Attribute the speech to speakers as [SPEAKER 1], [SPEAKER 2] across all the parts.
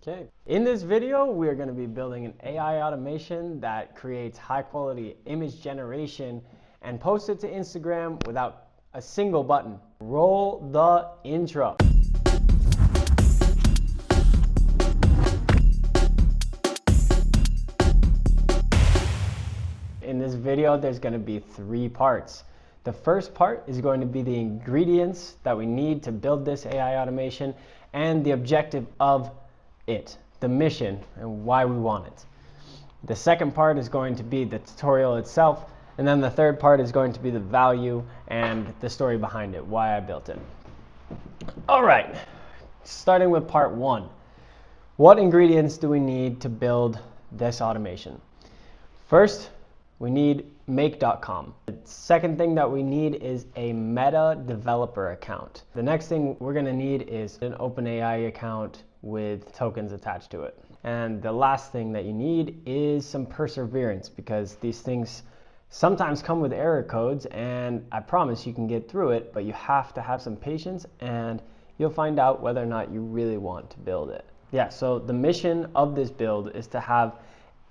[SPEAKER 1] Okay, in this video, we are going to be building an AI automation that creates high quality image generation and posts it to Instagram without a single button. Roll the intro. In this video, there's going to be 3 parts. The first part is going to be the ingredients that we need to build this AI automation and the objective of it, the mission, and why we want it. The second part is going to be the tutorial itself, and then the third part is going to be the value and the story behind it, why I built it. All right, starting with part 1. What ingredients do we need to build this automation? First, we need make.com. The second thing that we need is a Meta developer account. The next thing we're going to need is an OpenAI account with tokens attached to it. And the last thing that you need is some perseverance, because these things sometimes come with error codes, and I promise you can get through it, but you have to have some patience and you'll find out whether or not you really want to build it. Yeah, so the mission of this build is to have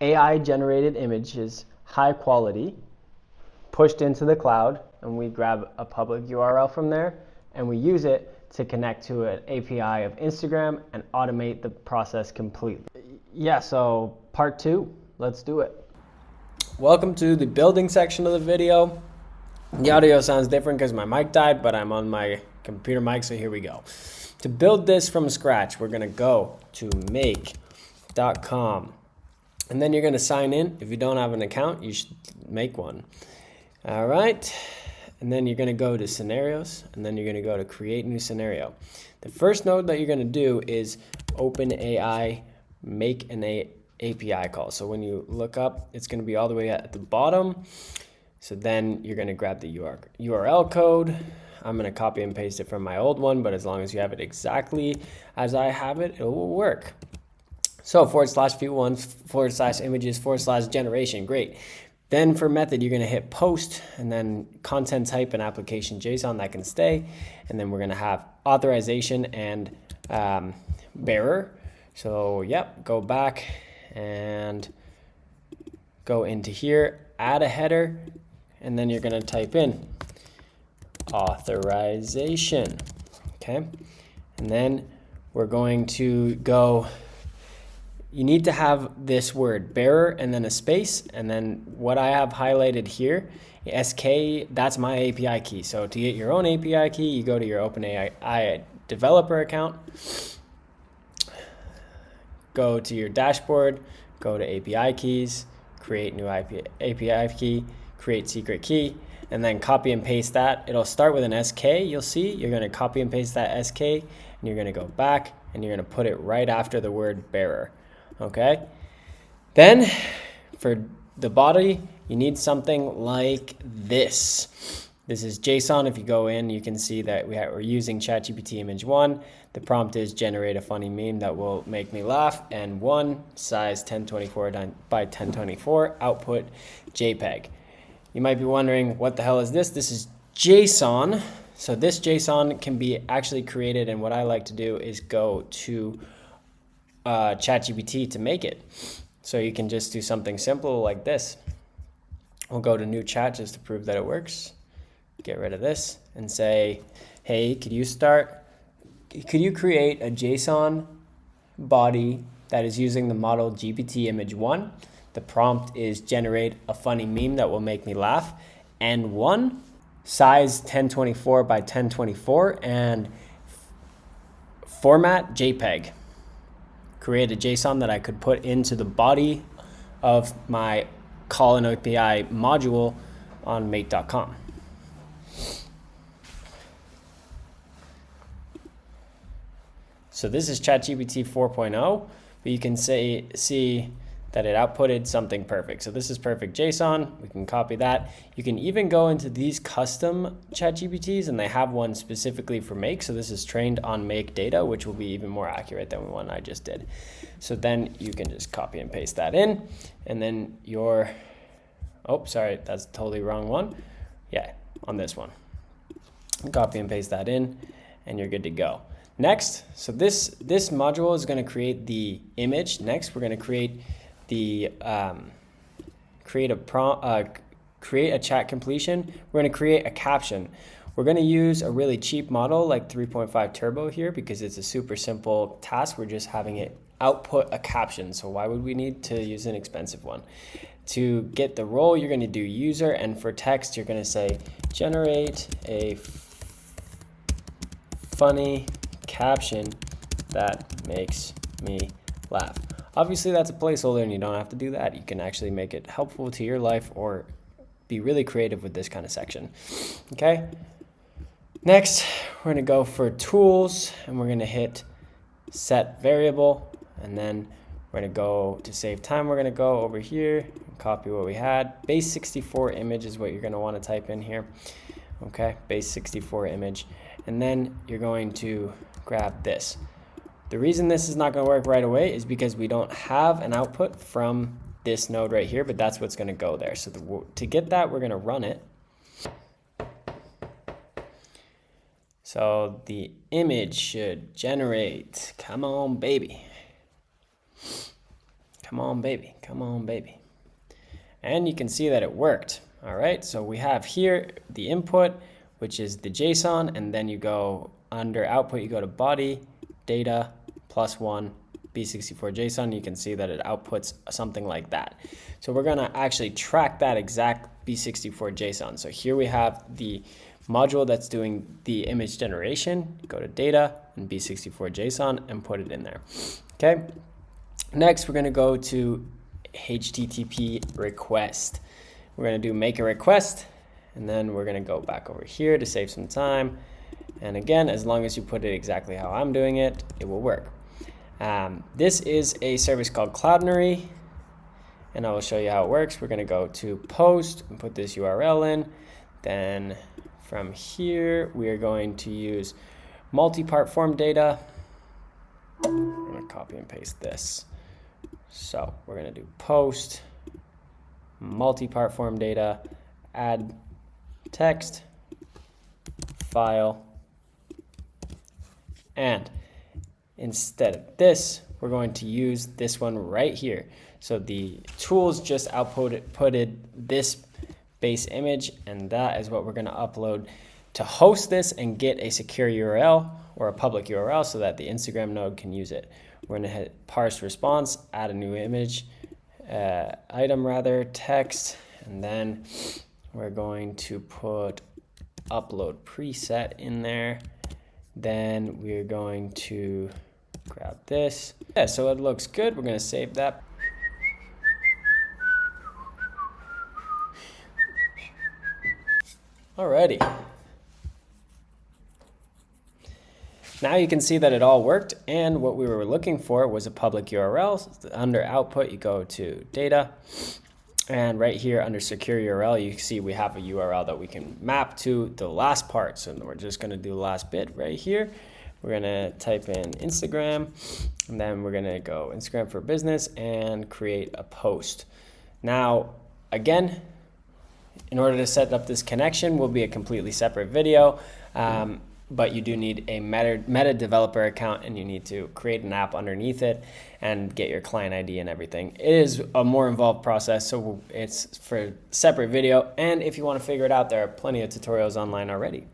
[SPEAKER 1] AI generated images, high quality, pushed into the cloud, and we grab a public URL from there and we use it to connect to an API of Instagram and automate the process completely. Yeah, so part 2, let's do it. Welcome to the building section of the video. The audio sounds different because my mic died, but I'm on my computer mic, so here we go. To build this from scratch, we're gonna go to make.com. And then you're going to sign in. If you don't have an account, you should make one. All right. And then you're going to go to scenarios, and then you're going to go to create new scenario. The first node that you're going to do is OpenAI make an API call. So when you look up, it's going to be all the way at the bottom. So then you're going to grab the URL code. I'm going to copy and paste it from my old one, but as long as you have it exactly as I have it, it will work. So /view1/images/generation, great. Then for method, you're gonna hit post, and then content type and application JSON, that can stay. And then we're gonna have authorization and bearer. So yep, go back and go into here, add a header, and then you're gonna type in authorization, okay? And then we're going to go, you need to have this word bearer and then a space, and then what I have highlighted here, SK, that's my API key. So to get your own API key, you go to your OpenAI developer account, go to your dashboard, go to API keys, create new API key, create secret key, and then copy and paste that. It'll start with an SK, you'll see. You're gonna copy and paste that SK, and you're gonna go back, and you're gonna put it right after the word bearer. Okay, then for the body, you need something like this. This is JSON. If you go in, you can see that we're using ChatGPT image 1. The prompt is generate a funny meme that will make me laugh, and 1 size 1024 by 1024, output JPEG. You might be wondering, what the hell is this? This is JSON. So this JSON can be actually created, and what I like to do is go to ChatGPT to make it. So you can just do something simple like this. We'll go to new chat just to prove that it works. Get rid of this and say, hey, could you create a JSON body that is using the model GPT image 1? The prompt is generate a funny meme that will make me laugh, and 1 size 1024 by 1024 and format JPEG. Create a JSON that I could put into the body of my call an API module on make.com. So this is ChatGPT 4.0, but you can see that it outputted something perfect. So this is perfect JSON. We can copy that. You can even go into these custom ChatGPTs, and they have one specifically for Make. So this is trained on Make data, which will be even more accurate than the one I just did. So then you can just copy and paste that in, and then oh, sorry, that's totally wrong one. Yeah, on this one. Copy and paste that in, and you're good to go. Next, so this module is going to create the image. Next, we're going to create the create a chat completion. We're going to create a caption. We're going to use a really cheap model like 3.5 Turbo here because it's a super simple task. We're just having it output a caption. So why would we need to use an expensive one? To get the role, you're going to do user, and for text, you're going to say generate a funny caption that makes me laugh. Obviously, that's a placeholder and you don't have to do that. You can actually make it helpful to your life or be really creative with this kind of section. Okay. Next, we're going to go for tools and we're going to hit set variable, and then we're going to go to save time. We're going to go over here and copy what we had. Base 64 image is what you're going to want to type in here. Okay, base 64 image. And then you're going to grab this. The reason this is not going to work right away is because we don't have an output from this node right here, but that's what's going to go there. So to get that, we're going to run it. So the image should generate. Come on, baby. Come on, baby. Come on, baby. And you can see that it worked. All right, so we have here the input, which is the JSON, and then you go under output, you go to body, data, +1, B64 JSON. You can see that it outputs something like that. So we're gonna actually track that exact B64 JSON. So here we have the module that's doing the image generation. Go to data and B64 JSON and put it in there. Okay. Next, we're gonna go to HTTP request. We're gonna do make a request, and then we're gonna go back over here to save some time. And again, as long as you put it exactly how I'm doing it, it will work. This is a service called Cloudinary, and I will show you how it works. We're gonna go to post and put this URL in. Then from here, we are going to use multi-part form data. I'm gonna copy and paste this. So we're gonna do post, multi-part form data, add text, file, and instead of this, we're going to use this one right here. So the tools just outputted this base image, and that is what we're going to upload to host this and get a secure URL or a public URL so that the Instagram node can use it. We're going to hit parse response, add a new image, item rather, text, and then we're going to put upload preset in there. Then we're going to grab this. Yeah, so it looks good. We're going to save that. Alrighty. Now you can see that it all worked, and what we were looking for was a public URL. So under output, you go to data, and right here under secure URL, you see we have a URL that we can map to the last part. So we're just going to do the last bit right here. We're going to type in Instagram, and then we're going to go Instagram for business and create a post. Now, again, in order to set up this connection will be a completely separate video, but you do need a Meta developer account, and you need to create an app underneath it and get your client ID and everything. It is a more involved process, so it's for a separate video, and if you want to figure it out, there are plenty of tutorials online already.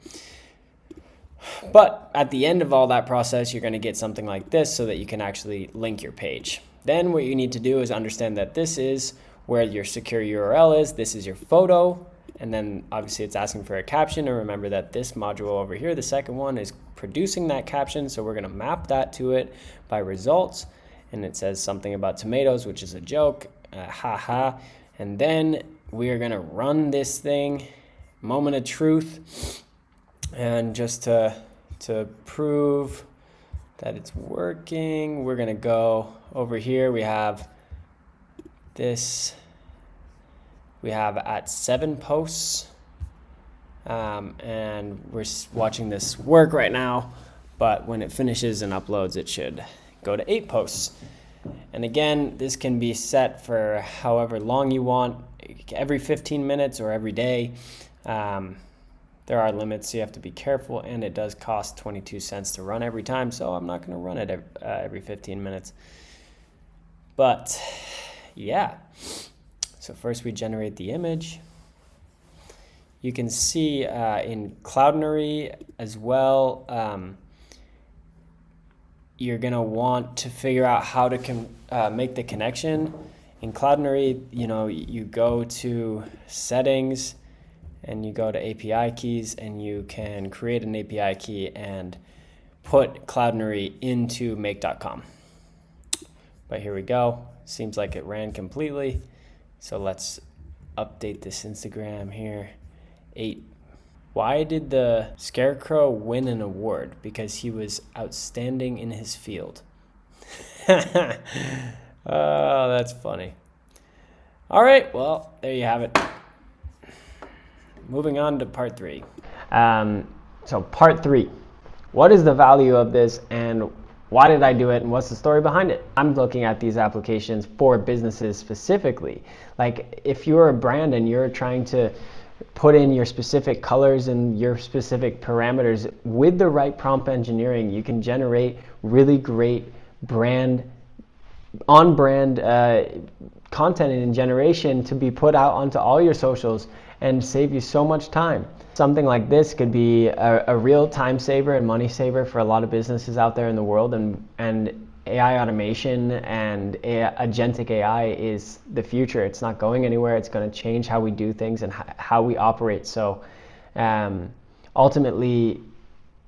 [SPEAKER 1] But at the end of all that process, you're going to get something like this so that you can actually link your page. Then what you need to do is understand that this is where your secure URL is. This is your photo, and then obviously it's asking for a caption, and remember that this module over here, the second one, is producing that caption, so we're going to map that to it by results, and it says something about tomatoes, which is a joke, haha, and then we are going to run this thing, moment of truth, and just to prove that it's working, we're going to go over here. We have this. We have at 7 posts, and we're watching this work right now, but when it finishes and uploads, it should go to 8 posts. And again, this can be set for however long you want, every 15 minutes or every day. there are limits, so you have to be careful, and it does cost 22 cents to run every time, so I'm not going to run it every 15 minutes. But yeah, so first we generate the image. You can see in Cloudinary as well, you're going to want to figure out how to make the connection. In Cloudinary, you go to settings and you go to API keys, and you can create an API key and put Cloudinary into make.com. But here we go. Seems like it ran completely. So let's update this Instagram here. 8. Why did the Scarecrow win an award? Because he was outstanding in his field. Oh, that's funny. All right, well, there you have it. Moving on to part 3. So part 3, what is the value of this, and why did I do it, and what's the story behind it? I'm looking at these applications for businesses specifically. Like if you're a brand and you're trying to put in your specific colors and your specific parameters with the right prompt engineering, you can generate really great on-brand content and generation to be put out onto all your socials and save you so much time. Something like this could be a real time saver and money saver for a lot of businesses out there in the world, and AI automation and agentic AI is the future. It's not going anywhere. It's going to change how we do things and how we operate. So ultimately,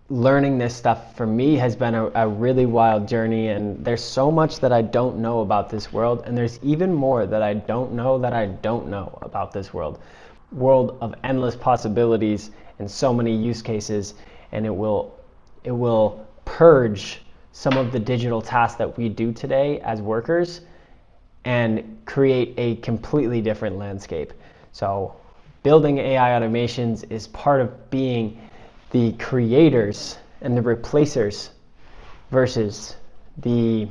[SPEAKER 1] learning this stuff for me has been a really wild journey, and there's so much that I don't know about this world, and there's even more that I don't know about this world of endless possibilities and so many use cases, and it will purge some of the digital tasks that we do today as workers and create a completely different landscape. So building AI automations is part of being the creators and the replacers versus the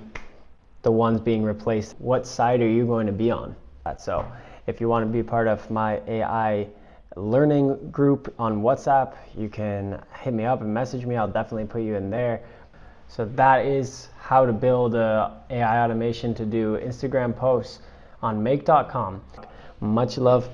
[SPEAKER 1] ones being replaced. What side are you going to be on? So if you want to be part of my AI learning group on WhatsApp, you can hit me up and message me. I'll definitely put you in there. So that is how to build a AI automation to do Instagram posts on make.com. Much love.